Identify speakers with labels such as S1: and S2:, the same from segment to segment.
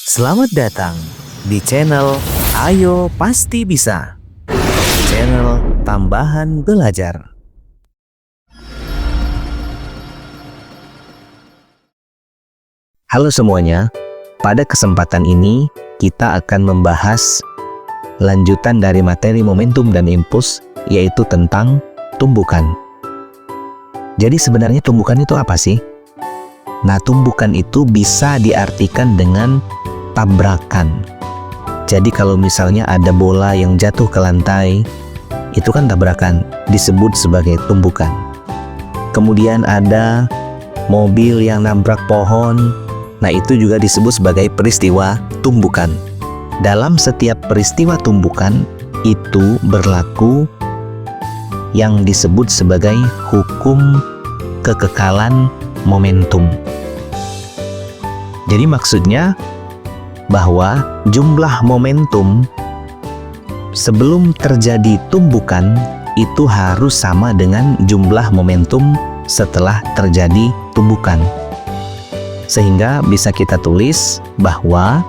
S1: Selamat datang di channel Ayo Pasti Bisa, channel tambahan belajar. Halo semuanya, pada kesempatan ini kita akan membahas lanjutan dari materi momentum dan impuls, yaitu tentang tumbukan. Jadi sebenarnya tumbukan itu apa sih? Nah, tumbukan itu bisa diartikan dengan tabrakan. Jadi kalau misalnya ada bola yang jatuh ke lantai, itu kan tabrakan, disebut sebagai tumbukan. Kemudian ada mobil yang nabrak pohon, nah itu juga disebut sebagai peristiwa tumbukan. Dalam setiap peristiwa tumbukan itu berlaku yang disebut sebagai hukum kekekalan momentum. Jadi maksudnya bahwa jumlah momentum sebelum terjadi tumbukan itu harus sama dengan jumlah momentum setelah terjadi tumbukan. Sehingga bisa kita tulis bahwa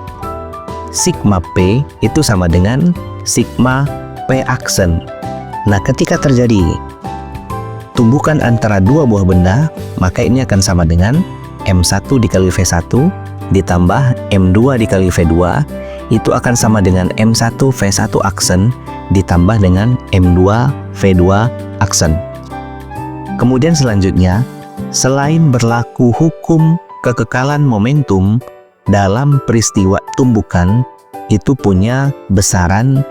S1: sigma P itu sama dengan sigma P aksen. Nah, ketika terjadi tumbukan antara dua buah benda, maka ini akan sama dengan M1 dikali V1 ditambah M2 dikali V2, itu akan sama dengan M1 V1 aksen ditambah dengan M2 V2 aksen. Kemudian selanjutnya, selain berlaku hukum kekekalan momentum dalam peristiwa tumbukan, itu punya besaran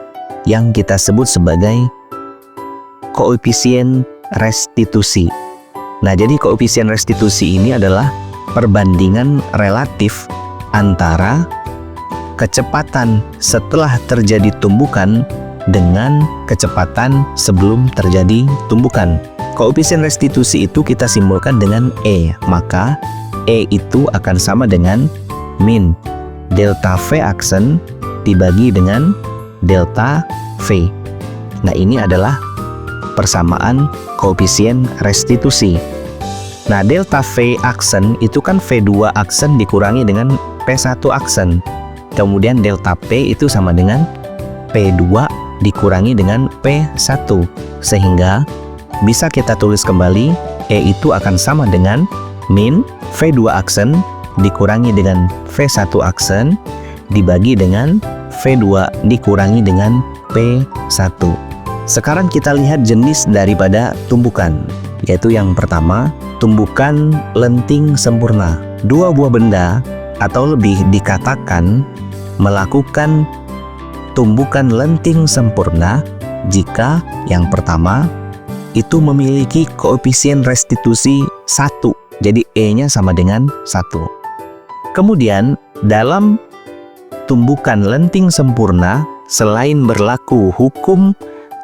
S1: yang kita sebut sebagai koefisien restitusi. Nah, jadi koefisien restitusi ini adalah perbandingan relatif antara kecepatan setelah terjadi tumbukan dengan kecepatan sebelum terjadi tumbukan. Koefisien restitusi itu kita simbolkan dengan E, maka E itu akan sama dengan min delta V aksen dibagi dengan delta V. Nah, ini adalah persamaan koefisien restitusi. Nah, delta V aksen itu kan V2 aksen dikurangi dengan P1 aksen. Kemudian delta P itu sama dengan P2 dikurangi dengan P1. Sehingga bisa kita tulis kembali, E itu akan sama dengan min V2 aksen dikurangi dengan V1 aksen dibagi dengan V2 dikurangi dengan P1. Sekarang kita lihat jenis daripada tumbukan, yaitu yang pertama, tumbukan lenting sempurna. Dua buah benda atau lebih dikatakan melakukan tumbukan lenting sempurna jika yang pertama itu memiliki koefisien restitusi 1. Jadi E-nya sama dengan 1. Kemudian dalam tumbukan lenting sempurna, selain berlaku hukum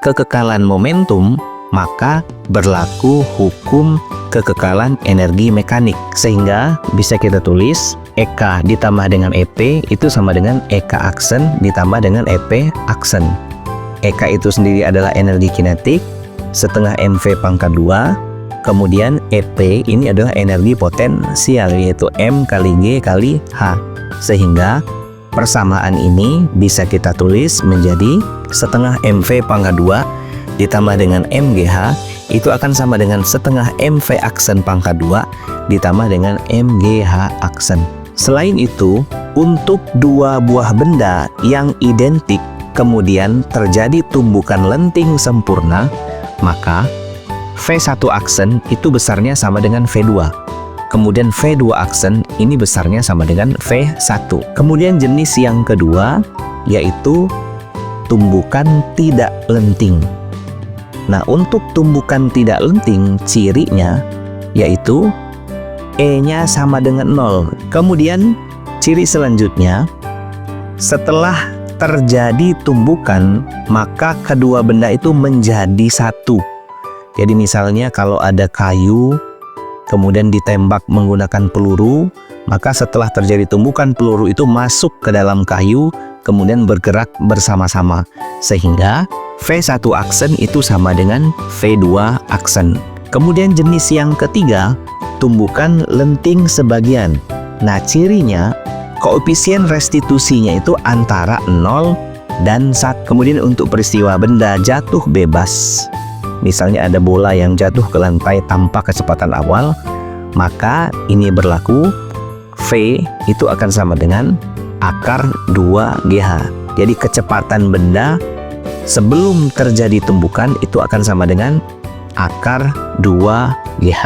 S1: kekekalan momentum, maka berlaku hukum kekekalan energi mekanik. Sehingga bisa kita tulis EK ditambah dengan EP itu sama dengan EK aksen ditambah dengan EP aksen. EK itu sendiri adalah energi kinetik setengah MV pangkat 2. Kemudian EP ini adalah energi potensial, yaitu M kali G kali H. Sehingga persamaan ini bisa kita tulis menjadi setengah MV pangkat 2 ditambah dengan MGH itu akan sama dengan setengah MV aksen pangkat 2 ditambah dengan MGH aksen. Selain itu, untuk dua buah benda yang identik kemudian terjadi tumbukan lenting sempurna, maka V1 aksen itu besarnya sama dengan V2. Kemudian V2 aksen ini besarnya sama dengan V1. Kemudian jenis yang kedua yaitu tumbukan tidak lenting. Nah, untuk tumbukan tidak lenting, cirinya yaitu E-nya sama dengan 0. Kemudian ciri selanjutnya, setelah terjadi tumbukan, maka kedua benda itu menjadi satu. Jadi misalnya kalau ada kayu, kemudian ditembak menggunakan peluru, maka setelah terjadi tumbukan, peluru itu masuk ke dalam kayu, kemudian bergerak bersama-sama. Sehingga V1 aksen itu sama dengan V2 aksen. Kemudian jenis yang ketiga, tumbukan lenting sebagian. Nah, cirinya koefisien restitusinya itu antara 0 dan 1. Kemudian untuk peristiwa benda jatuh bebas, misalnya ada bola yang jatuh ke lantai tanpa kecepatan awal, maka ini berlaku V itu akan sama dengan akar 2GH. Jadi kecepatan benda sebelum terjadi tumbukan itu akan sama dengan akar 2GH.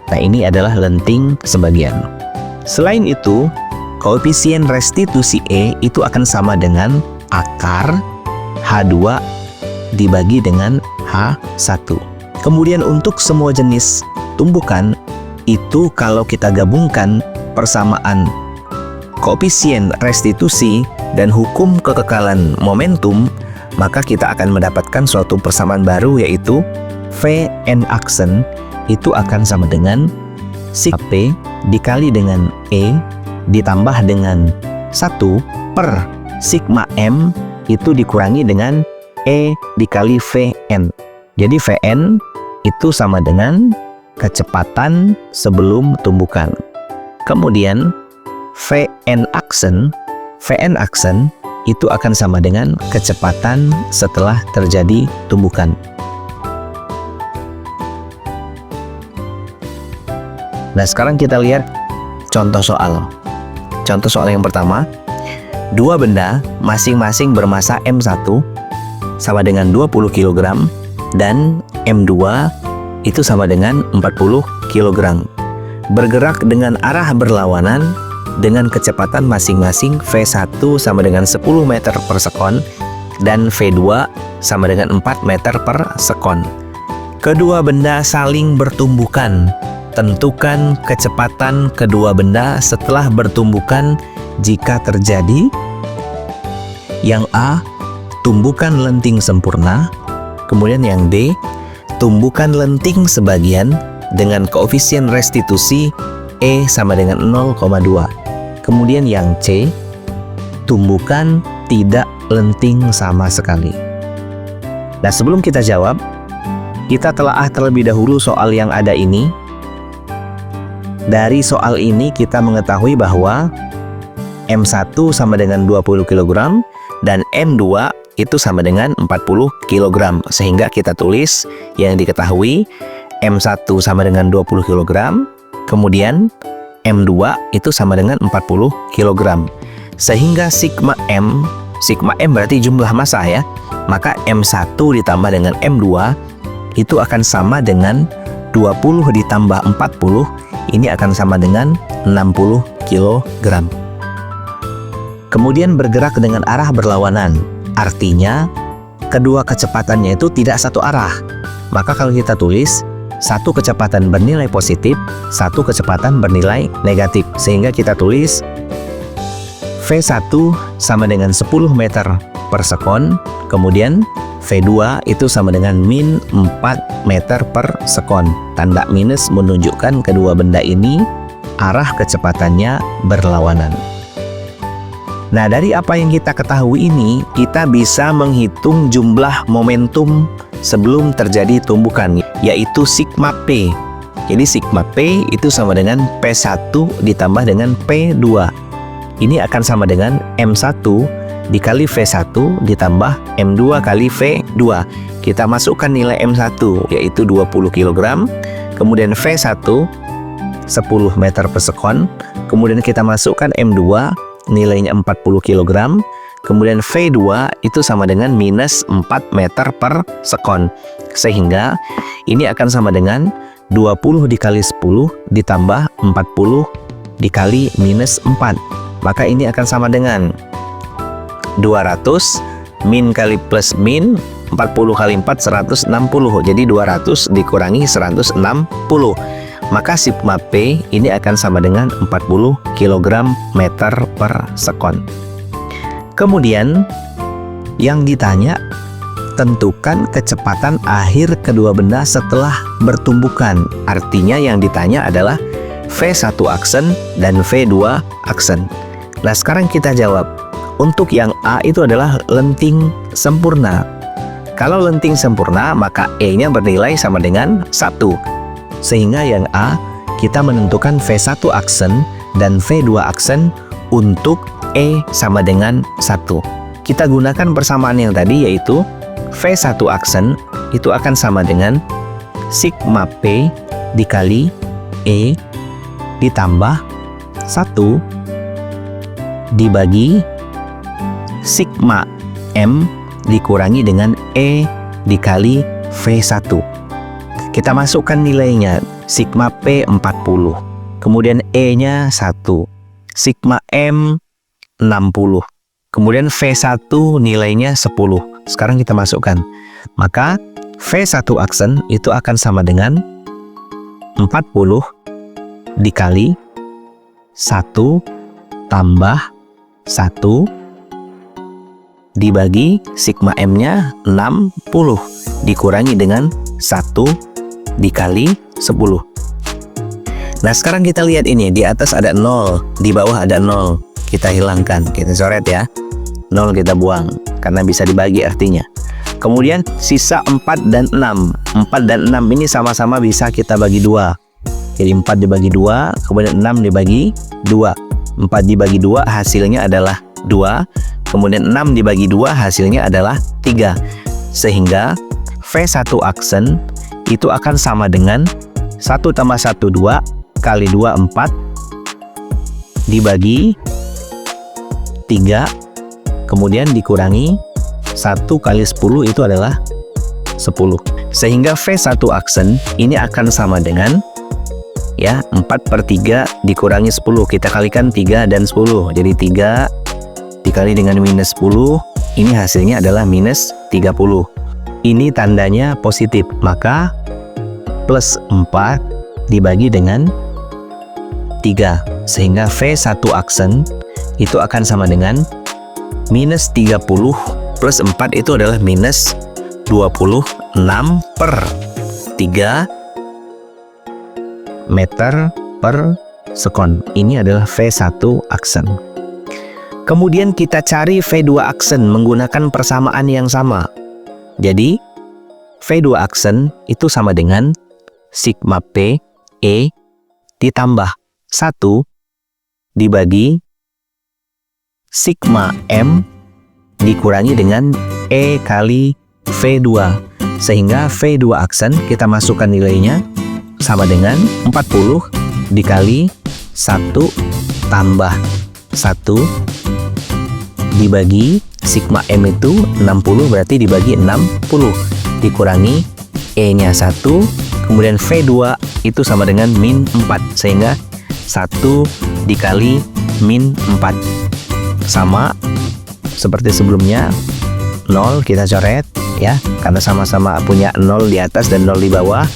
S1: Nah, ini adalah lenting sebagian. Selain itu, koefisien restitusi E itu akan sama dengan akar H2 dibagi dengan H1. Kemudian untuk semua jenis tumbukan itu kalau kita gabungkan persamaan koefisien restitusi dan hukum kekekalan momentum, maka kita akan mendapatkan suatu persamaan baru, yaitu Vn aksen itu akan sama dengan sigma P dikali dengan E ditambah dengan 1 per sigma M itu dikurangi dengan E dikali Vn. Jadi Vn itu sama dengan kecepatan sebelum tumbukan. Kemudian Vn aksen itu akan sama dengan kecepatan setelah terjadi tumbukan. Nah, sekarang kita lihat contoh soal. Contoh soal yang pertama, dua benda masing-masing bermasa M1 sama dengan 20 kg dan M2 itu sama dengan 40 kg. Bergerak dengan arah berlawanan dengan kecepatan masing-masing V1 sama dengan 10 meter per sekon dan V2 sama dengan 4 meter per sekon. Kedua benda saling bertumbukan. Tentukan kecepatan kedua benda setelah bertumbukan jika terjadi. Yang A, tumbukan lenting sempurna. Kemudian yang D, tumbukan lenting sebagian dengan koefisien restitusi E sama dengan 0,2. Kemudian yang C, tumbukan tidak lenting sama sekali. Nah, sebelum kita jawab, kita telaah terlebih dahulu soal yang ada ini. Dari soal ini kita mengetahui bahwa M1 sama dengan 20 kg dan M2 itu sama dengan 40 kg. Sehingga kita tulis yang diketahui M1 sama dengan 20 kg, kemudian M2 itu sama dengan 40 kg. Sehingga sigma M berarti jumlah massa ya. Maka M1 ditambah dengan M2 itu akan sama dengan 20 ditambah 40, ini akan sama dengan 60 kg. Kemudian bergerak dengan arah berlawanan. Artinya kedua kecepatannya itu tidak satu arah. Maka kalau kita tulis, satu kecepatan bernilai positif, satu kecepatan bernilai negatif. Sehingga kita tulis V1 sama dengan 10 meter per sekon, kemudian V2 itu sama dengan min 4 meter per sekon. Tanda minus menunjukkan kedua benda ini arah kecepatannya berlawanan. Nah, dari apa yang kita ketahui ini, kita bisa menghitung jumlah momentum sebelum terjadi tumbukan, yaitu sigma P. Jadi sigma P itu sama dengan P1 ditambah dengan P2. Ini akan sama dengan M1 dikali V1 ditambah M2 kali V2. Kita masukkan nilai M1 yaitu 20 kg, kemudian V1 10 meter per sekon, kemudian kita masukkan M2 nilainya 40 kg, kemudian V2 itu sama dengan minus 4 meter per sekon. Sehingga ini akan sama dengan 20 dikali 10 ditambah 40 dikali minus 4. Maka ini akan sama dengan 200 min kali plus min 40 kali 4 160. Jadi 200 dikurangi 160. Maka sigma P ini akan sama dengan 40 kg meter per sekon. Kemudian yang ditanya, tentukan kecepatan akhir kedua benda setelah bertumbukan. Artinya yang ditanya adalah V1 aksen dan V2 aksen. Nah, sekarang kita jawab. Untuk yang A itu adalah lenting sempurna. Kalau lenting sempurna, maka E-nya bernilai sama dengan 1. Sehingga yang A, kita menentukan V1 aksen dan V2 aksen untuk E sama dengan 1. Kita gunakan persamaan yang tadi, yaitu V1 aksen itu akan sama dengan sigma P dikali E ditambah 1 dibagi sigma M dikurangi dengan E dikali V1. Kita masukkan nilainya, sigma P 40, kemudian E-nya 1, sigma M 60, kemudian V1 nilainya 10. Sekarang kita masukkan, maka V1 aksen itu akan sama dengan 40 dikali 1 tambah 1 dibagi sigma M-nya 60 dikurangi dengan 1 dikali 10. Nah, sekarang kita lihat ini, di atas ada 0, di bawah ada 0. Kita hilangkan, kita coret ya. 0 kita buang, karena bisa dibagi artinya. Kemudian sisa 4 dan 6. 4 dan 6 ini sama-sama bisa kita bagi 2. Jadi 4 dibagi 2, kemudian 6 dibagi 2. 4 dibagi 2 hasilnya adalah 2. Kemudian 6 dibagi 2 hasilnya adalah 3. Sehingga V1 aksen itu akan sama dengan 1 tambah 1 2 kali 2 4 dibagi 3 kemudian dikurangi 1 kali 10 itu adalah 10. Sehingga V1 aksen ini akan sama dengan 4/3 dikurangi 10. Kita kalikan 3 dan 10. Jadi 3 dikali dengan minus 10, ini hasilnya adalah minus 30. Ini tandanya positif, maka plus 4 dibagi dengan 3. Sehingga V1 aksen itu akan sama dengan minus 30 plus 4 itu adalah minus 26/3 meter per sekon. Ini adalah V1 aksen. Kemudian kita cari V2 aksen menggunakan persamaan yang sama. Jadi V2 aksen itu sama dengan sigma P E ditambah 1 dibagi sigma M dikurangi dengan E kali V2. Sehingga V2 aksen kita masukkan nilainya sama dengan 40 dikali 1 tambah 1 dibagi sigma M itu 60, berarti dibagi 60 dikurangi E-nya 1, kemudian V2 itu sama dengan min 4, sehingga 1 dikali min 4 sama seperti sebelumnya 0 kita coret ya, karena sama-sama punya 0 di atas dan 0 di bawah.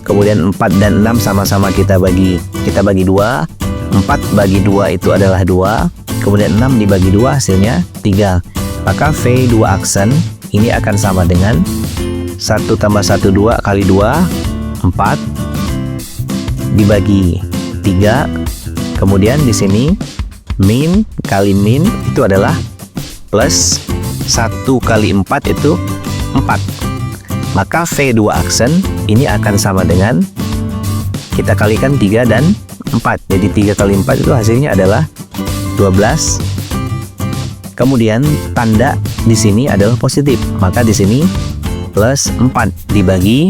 S1: Kemudian 4 dan 6 sama-sama kita bagi 2. 4 bagi 2 itu adalah 2. Kemudian 6 dibagi 2 hasilnya 3. Maka V2 aksen ini akan sama dengan 1 tambah 1 2 kali 2 4 dibagi 3. Kemudian di sini min kali min itu adalah plus 1 kali 4 itu 4. Maka V2 aksen ini akan sama dengan, kita kalikan 3 dan 4. Jadi 3 kali 4 itu hasilnya adalah 12. Kemudian tanda di sini adalah positif, maka di sini plus 4 dibagi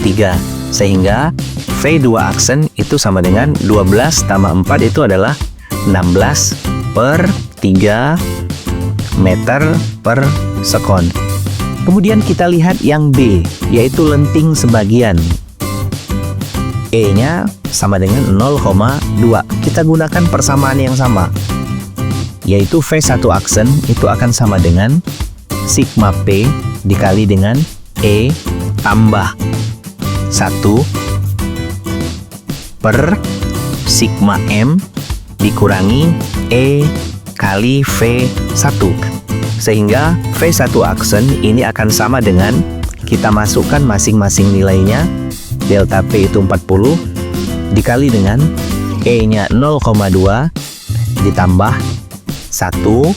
S1: 3. Sehingga V2 aksen itu sama dengan 12 tambah 4 itu adalah 16/3 meter per sekon. Kemudian kita lihat yang B, yaitu lenting sebagian. E-nya sama dengan 0,2. Kita gunakan persamaan yang sama, yaitu V1 aksen itu akan sama dengan sigma P dikali dengan E tambah 1 per sigma M dikurangi E kali V1. Sehingga V1 aksen ini akan sama dengan, kita masukkan masing-masing nilainya. Delta P itu 40 dikali dengan E-nya 0,2 ditambah 1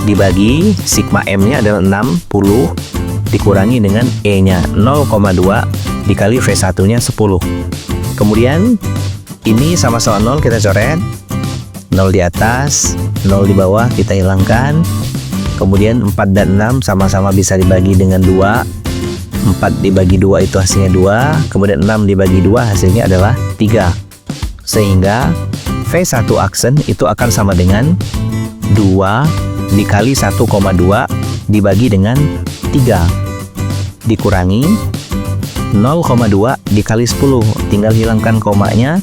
S1: dibagi sigma M-nya adalah 60 dikurangi dengan E-nya 0,2 dikali V1-nya 10. Kemudian Ini sama-sama 0 kita coret. 0 di atas, 0 di bawah kita hilangkan. Kemudian 4 dan 6 sama-sama bisa dibagi dengan 2. 4 dibagi 2 itu hasilnya 2. Kemudian 6 dibagi 2 hasilnya adalah 3. Sehingga V1 aksen itu akan sama dengan 2 dikali 1,2 dibagi dengan 3. Dikurangi 0,2 dikali 10. Tinggal hilangkan komanya.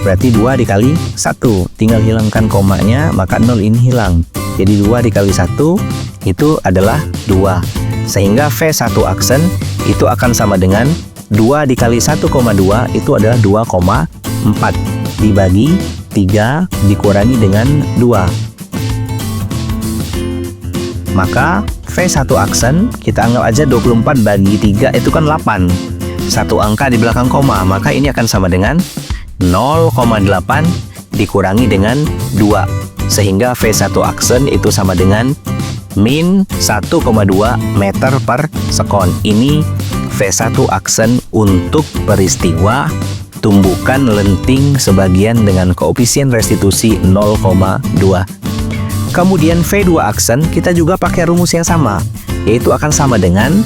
S1: Berarti 2 dikali 1. Tinggal hilangkan komanya, maka 0 ini hilang. Jadi 2 dikali 1 itu adalah 2. Sehingga V1 aksen itu akan sama dengan 2 dikali 1,2 itu adalah 2,4 dibagi 3 dikurangi dengan 2. Maka V1 aksen kita anggap aja 24 bagi 3 itu kan 8. Satu angka di belakang koma, maka ini akan sama dengan 0,8 dikurangi dengan 2. Sehingga V1 aksen itu sama dengan min 1,2 meter per sekon. Ini V1 aksen untuk peristiwa tumbukan lenting sebagian dengan koefisien restitusi 0,2. Kemudian V2 aksen kita juga pakai rumus yang sama, yaitu akan sama dengan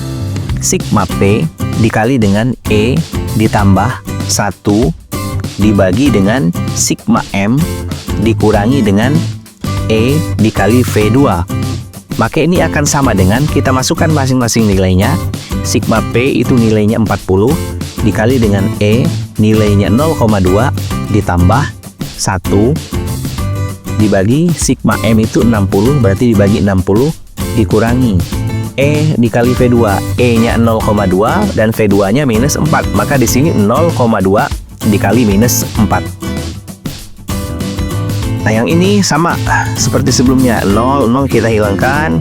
S1: sigma P dikali dengan E ditambah 1 dibagi dengan sigma M dikurangi dengan E dikali V2. Maka ini akan sama dengan kita masukkan masing-masing nilainya. Sigma P itu nilainya 40 dikali dengan E nilainya 0,2 ditambah 1 dibagi sigma M itu 60, berarti dibagi 60 dikurangi E dikali V2. E nya 0,2 dan V2 nya minus 4, maka di sini 0,2 dikali minus 4. Nah, yang ini sama seperti sebelumnya. 0 kita hilangkan,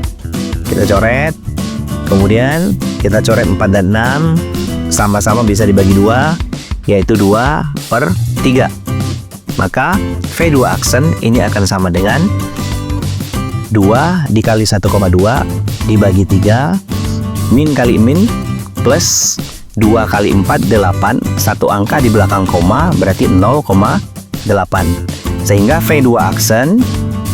S1: kita coret. Kemudian kita coret 4 dan 6 sama-sama bisa dibagi 2, yaitu 2/3. Maka V2 aksen ini akan sama dengan 2 dikali 1,2 dibagi 3 min kali min plus 2 kali 4 8. Satu angka di belakang koma berarti 0,8. Sehingga V2 aksen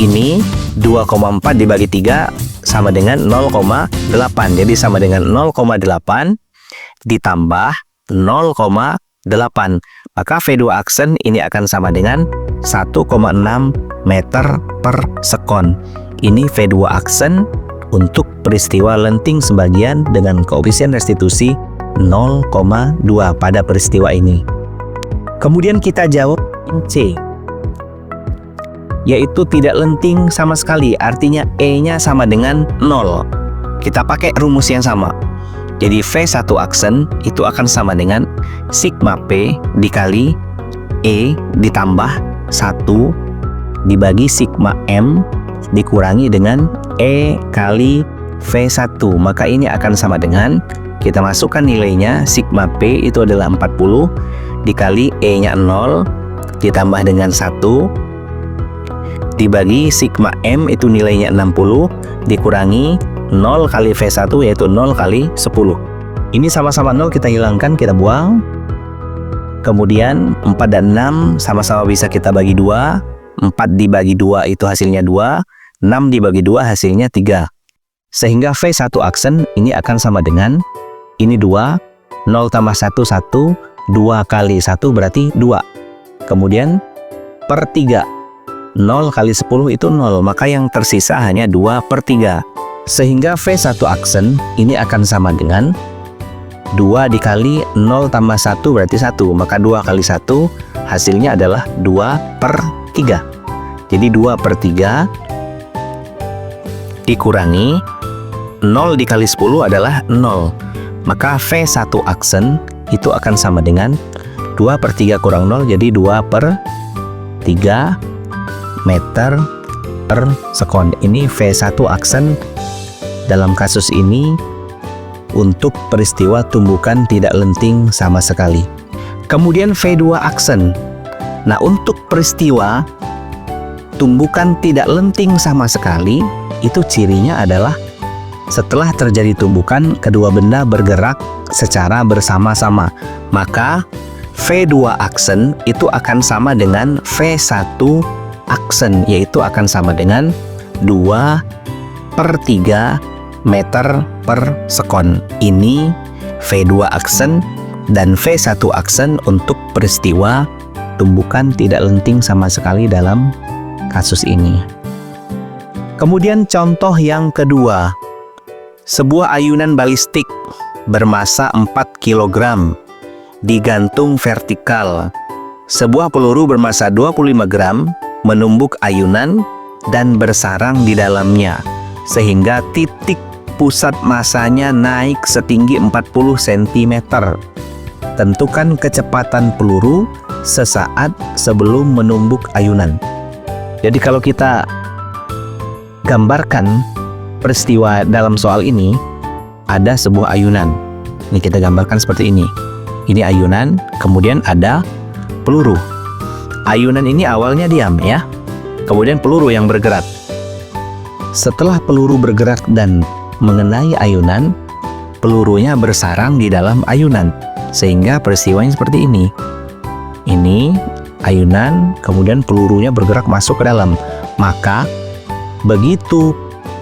S1: ini 2,4 dibagi 3 sama dengan 0,8. Jadi sama dengan 0,8 ditambah 0,8. Maka V2 aksen ini akan sama dengan 1,6 meter per sekon. Ini V2 aksen untuk peristiwa lenting sebagian dengan koefisien restitusi 0,2 pada peristiwa ini. Kemudian kita jawab C, yaitu tidak lenting sama sekali, artinya E-nya sama dengan 0. Kita pakai rumus yang sama. Jadi V1 aksen itu akan sama dengan sigma P dikali E ditambah 1 dibagi sigma M dikurangi dengan E kali V1. Maka ini akan sama dengan, kita masukkan nilainya, sigma P itu adalah 40 dikali E-nya 0 ditambah dengan 1 dibagi sigma M itu nilainya 60 dikurangi 0 kali V1 yaitu 0 kali 10. Ini sama-sama 0 kita hilangkan, kita buang. Kemudian 4 dan 6 sama-sama bisa kita bagi 2. 4 dibagi 2 itu hasilnya 2. 6 dibagi 2 hasilnya 3. Sehingga V1 aksen ini akan sama dengan ini 2. 0 tambah 1 1. 2 kali 1 berarti 2. Kemudian per 3. 0 kali 10 itu 0, maka yang tersisa hanya 2/3. Sehingga V1 aksen ini akan sama dengan 2 dikali 0 tambah 1 berarti 1, maka 2 kali 1 hasilnya adalah 2/3. Jadi 2/3 dikurangi 0 dikali 10 adalah 0, maka V1 aksen itu akan sama dengan 2/3 kurang 0, jadi 2/3 meter per sekon. Ini V1 aksen dalam kasus ini untuk peristiwa tumbukan tidak lenting sama sekali. Kemudian V2 aksen. Nah, untuk peristiwa tumbukan tidak lenting sama sekali, itu cirinya adalah setelah terjadi tumbukan, kedua benda bergerak secara bersama-sama. Maka V2 aksen itu akan sama dengan V1 aksen, yaitu akan sama dengan 2/3 meter per sekon. Ini V2 aksen dan V1 aksen untuk peristiwa tumbukan tidak lenting sama sekali dalam kasus ini. Kemudian contoh yang kedua, sebuah ayunan balistik bermasa 4 kg digantung vertikal. Sebuah peluru bermasa 25 gram menumbuk ayunan dan bersarang di dalamnya, sehingga titik pusat masanya naik setinggi 40 cm. Tentukan kecepatan peluru sesaat sebelum menumbuk ayunan. Jadi kalau kita gambarkan peristiwa dalam soal ini, ada sebuah ayunan. Ini kita gambarkan seperti ini. Ini ayunan, kemudian ada peluru. Ayunan ini awalnya diam ya. Kemudian peluru yang bergerak. Setelah peluru bergerak dan mengenai ayunan, pelurunya bersarang di dalam ayunan. Sehingga peristiwanya seperti ini. Ini ayunan, kemudian pelurunya bergerak masuk ke dalam. Maka begitu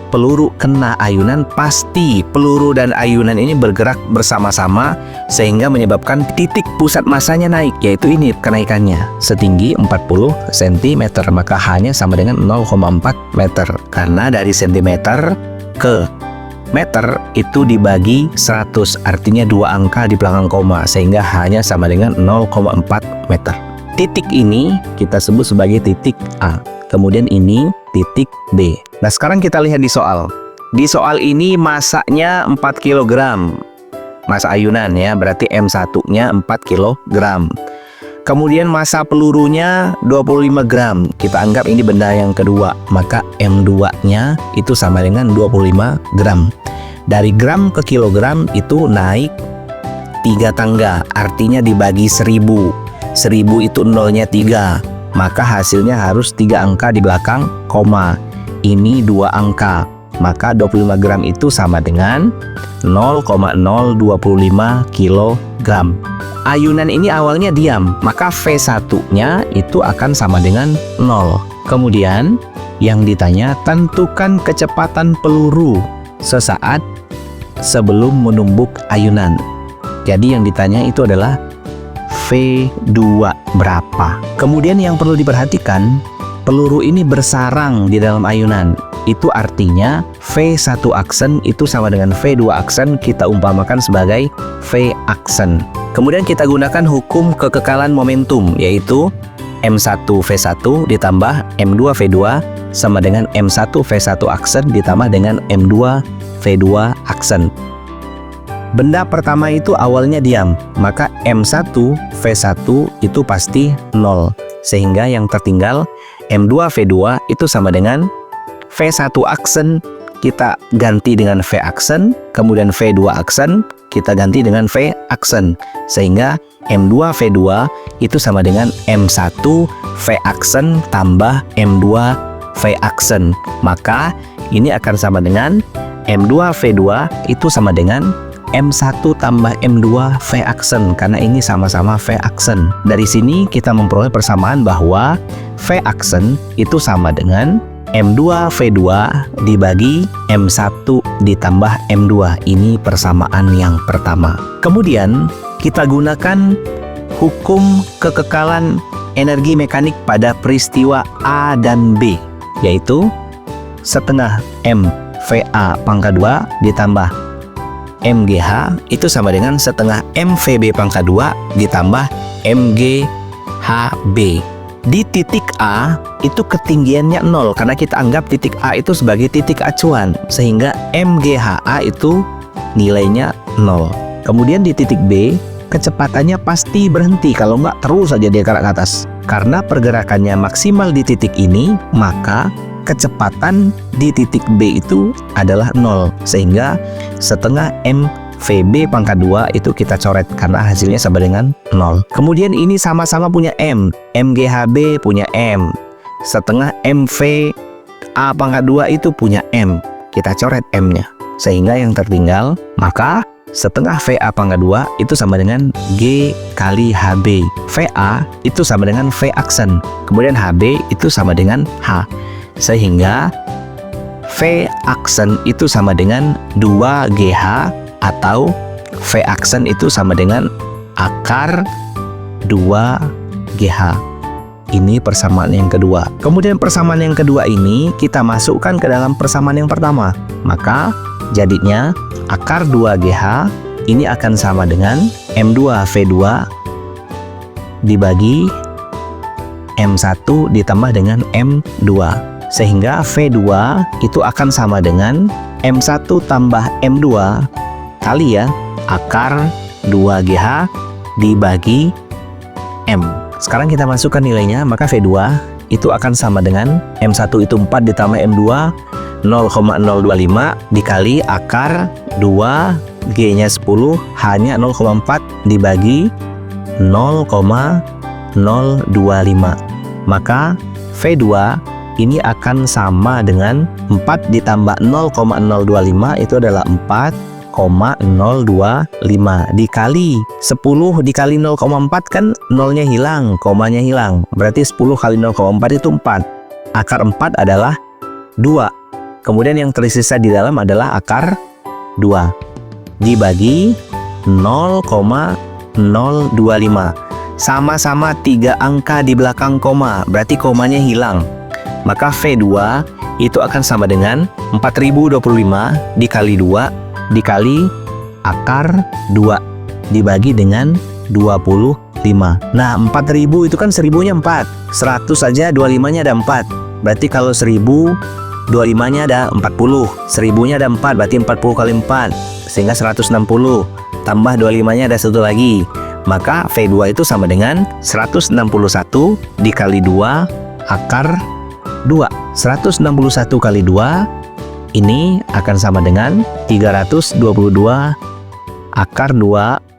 S1: peluru kena ayunan, pasti peluru dan ayunan ini bergerak bersama-sama sehingga menyebabkan titik pusat masanya naik, yaitu ini kenaikannya setinggi 40 cm, maka hanya sama dengan 0,4 meter. Karena dari cm ke meter itu dibagi 100, artinya 2 angka di belakang koma, sehingga hanya sama dengan 0,4 meter. Titik ini kita sebut sebagai titik A. Kemudian ini titik B. Nah, sekarang kita lihat di soal. Di soal ini masanya 4 kg. Masa ayunan ya, berarti M1-nya 4 kg. Kemudian masa pelurunya 25 gram. Kita anggap ini benda yang kedua, maka M2-nya itu sama dengan 25 gram. Dari gram ke kilogram itu naik 3 tangga, artinya dibagi 1000. 1000 itu nolnya 3. Maka hasilnya harus 3 angka di belakang koma. Ini 2 angka, maka 25 gram itu sama dengan 0,025 kilogram. Ayunan ini awalnya diam, maka V1-nya itu akan sama dengan 0. Kemudian yang ditanya, tentukan kecepatan peluru sesaat sebelum menumbuk ayunan. Jadi yang ditanya itu adalah V2 berapa. Kemudian yang perlu diperhatikan, peluru ini bersarang di dalam ayunan. Itu artinya V1 aksen itu sama dengan V2 aksen, kita umpamakan sebagai V aksen. Kemudian kita gunakan hukum kekekalan momentum, yaitu M1 V1 ditambah M2 V2 sama dengan M1 V1 aksen ditambah dengan M2 V2 aksen. Benda pertama itu awalnya diam, maka M1 V1 itu pasti 0. Sehingga yang tertinggal M2 V2 itu sama dengan V1 aksen, kita ganti dengan V aksen, kemudian V2 aksen, kita ganti dengan V aksen. Sehingga M2 V2 itu sama dengan M1 V aksen tambah M2 V aksen. Maka ini akan sama dengan M2 V2 itu sama dengan M1 tambah M2 V aksen, karena ini sama-sama V aksen. Dari sini kita memperoleh persamaan bahwa V aksen itu sama dengan M2 V2 dibagi M1 ditambah M2. Ini persamaan yang pertama. Kemudian kita gunakan hukum kekekalan energi mekanik pada peristiwa A dan B, yaitu setengah M VA pangkat 2 ditambah MGH itu sama dengan setengah MVB pangkat 2 ditambah MGHB. Di titik A itu ketinggiannya 0 karena kita anggap titik A itu sebagai titik acuan, sehingga MGHA itu nilainya 0. Kemudian di titik B kecepatannya pasti berhenti, kalau nggak terus saja dia gerak ke atas. Karena pergerakannya maksimal di titik ini, maka kecepatan di titik B itu adalah 0, sehingga setengah MVB pangkat 2 itu kita coret karena hasilnya sama dengan 0. Kemudian ini sama-sama punya M, MGHB punya M, setengah MVA pangkat 2 itu punya M, kita coret M-nya, sehingga yang tertinggal, maka setengah VA pangkat 2 itu sama dengan G kali HB. VA itu sama dengan V aksen, kemudian HB itu sama dengan H. Sehingga V aksen itu sama dengan 2GH atau V aksen itu sama dengan akar 2GH. Ini persamaan yang kedua. Kemudian persamaan yang kedua ini kita masukkan ke dalam persamaan yang pertama. Maka jadinya akar 2GH ini akan sama dengan M2V2 dibagi M1 ditambah dengan M2. Sehingga V2 itu akan sama dengan M1 tambah M2 kali ya akar 2GH dibagi M. Sekarang kita masukkan nilainya, maka V2 itu akan sama dengan M1 itu 4 ditambah M2 0,025 dikali akar 2 G-nya 10, H-nya 0,4 dibagi 0,025. Maka V2 ini akan sama dengan 4 ditambah 0,025 itu adalah 4,025 dikali 10 dikali 0,4 kan nolnya hilang, komanya hilang. Berarti 10 kali 0,4 itu 4. Akar 4 adalah 2. Kemudian yang tersisa di dalam adalah akar 2 dibagi 0,025. Sama-sama 3 angka di belakang koma, berarti komanya hilang. Maka V2 itu akan sama dengan 4025 dikali 2 dikali akar 2 dibagi dengan 25. Nah 4000 itu kan 1000-nya 4, 100 saja 25-nya ada 4. Berarti kalau 1000 25-nya ada 40, 1000-nya ada 4, berarti 40 kali 4 sehingga 160. Tambah 25-nya ada 1 lagi. Maka V2 itu sama dengan 161 dikali 2 akar 2. 161 kali 2 ini akan sama dengan 322 akar 2